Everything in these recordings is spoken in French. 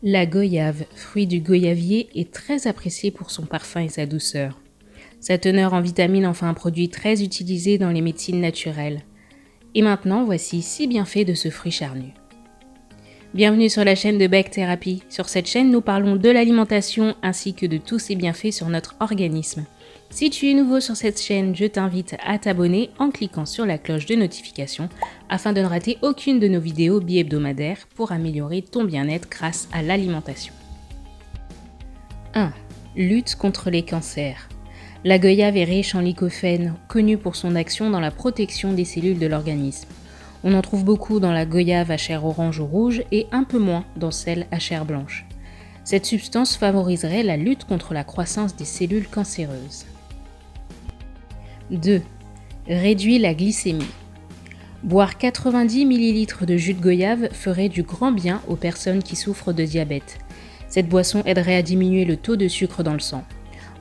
La goyave, fruit du goyavier, est très appréciée pour son parfum et sa douceur. Sa teneur en vitamines en fait un produit très utilisé dans les médecines naturelles. Et maintenant, voici 6 bienfaits de ce fruit charnu. Bienvenue sur la chaîne de Bec Thérapie. Sur cette chaîne, nous parlons de l'alimentation ainsi que de tous ses bienfaits sur notre organisme. Si tu es nouveau sur cette chaîne, je t'invite à t'abonner en cliquant sur la cloche de notification afin de ne rater aucune de nos vidéos bi-hebdomadaires pour améliorer ton bien-être grâce à l'alimentation. 1. Lutte contre les cancers. La goyave est riche en lycopène, connu pour son action dans la protection des cellules de l'organisme. On en trouve beaucoup dans la goyave à chair orange ou rouge et un peu moins dans celle à chair blanche. Cette substance favoriserait la lutte contre la croissance des cellules cancéreuses. 2. Réduit la glycémie. Boire 90 ml de jus de goyave ferait du grand bien aux personnes qui souffrent de diabète. Cette boisson aiderait à diminuer le taux de sucre dans le sang.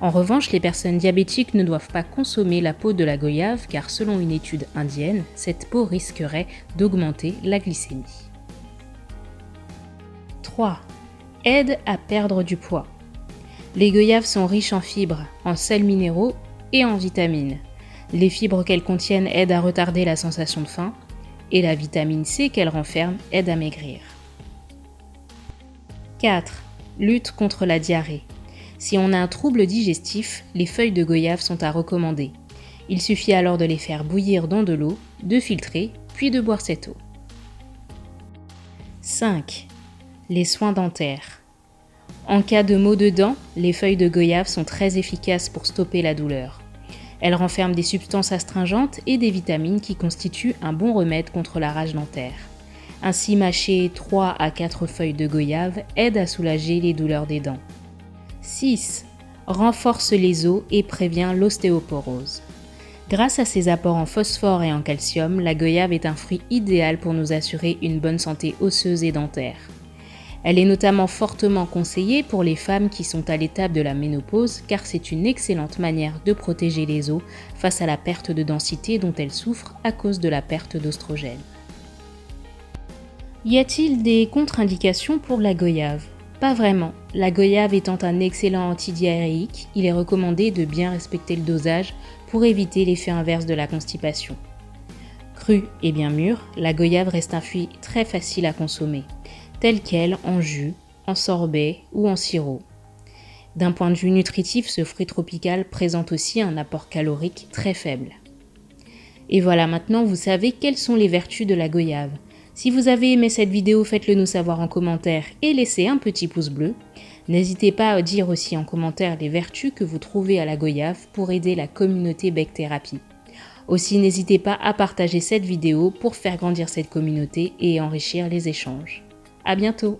En revanche, les personnes diabétiques ne doivent pas consommer la peau de la goyave car selon une étude indienne, cette peau risquerait d'augmenter la glycémie. 3. Aide à perdre du poids. Les goyaves sont riches en fibres, en sels minéraux et en vitamines. Les fibres qu'elles contiennent aident à retarder la sensation de faim et la vitamine C qu'elles renferment aide à maigrir. 4. Lutte contre la diarrhée. Si on a un trouble digestif, les feuilles de goyave sont à recommander. Il suffit alors de les faire bouillir dans de l'eau, de filtrer, puis de boire cette eau. 5. Les soins dentaires. En cas de maux de dents, les feuilles de goyave sont très efficaces pour stopper la douleur. Elles renferment des substances astringentes et des vitamines qui constituent un bon remède contre la rage dentaire. Ainsi, mâcher 3 à 4 feuilles de goyave aide à soulager les douleurs des dents. 6. Renforce les os et prévient l'ostéoporose. Grâce à ses apports en phosphore et en calcium, la goyave est un fruit idéal pour nous assurer une bonne santé osseuse et dentaire. Elle est notamment fortement conseillée pour les femmes qui sont à l'étape de la ménopause car c'est une excellente manière de protéger les os face à la perte de densité dont elles souffrent à cause de la perte d'oestrogène. Y a-t-il des contre-indications pour la goyave ? Pas vraiment. La goyave étant un excellent antidiarrhéique, il est recommandé de bien respecter le dosage pour éviter l'effet inverse de la constipation. Crue et bien mûre, la goyave reste un fruit très facile à consommer, tel quel en jus, en sorbet ou en sirop. D'un point de vue nutritif, ce fruit tropical présente aussi un apport calorique très faible. Et voilà, maintenant vous savez quelles sont les vertus de la goyave. Si vous avez aimé cette vidéo, faites-le nous savoir en commentaire et laissez un petit pouce bleu. N'hésitez pas à dire aussi en commentaire les vertus que vous trouvez à la goyave pour aider la communauté Bec Thérapie. Aussi, n'hésitez pas à partager cette vidéo pour faire grandir cette communauté et enrichir les échanges. À bientôt!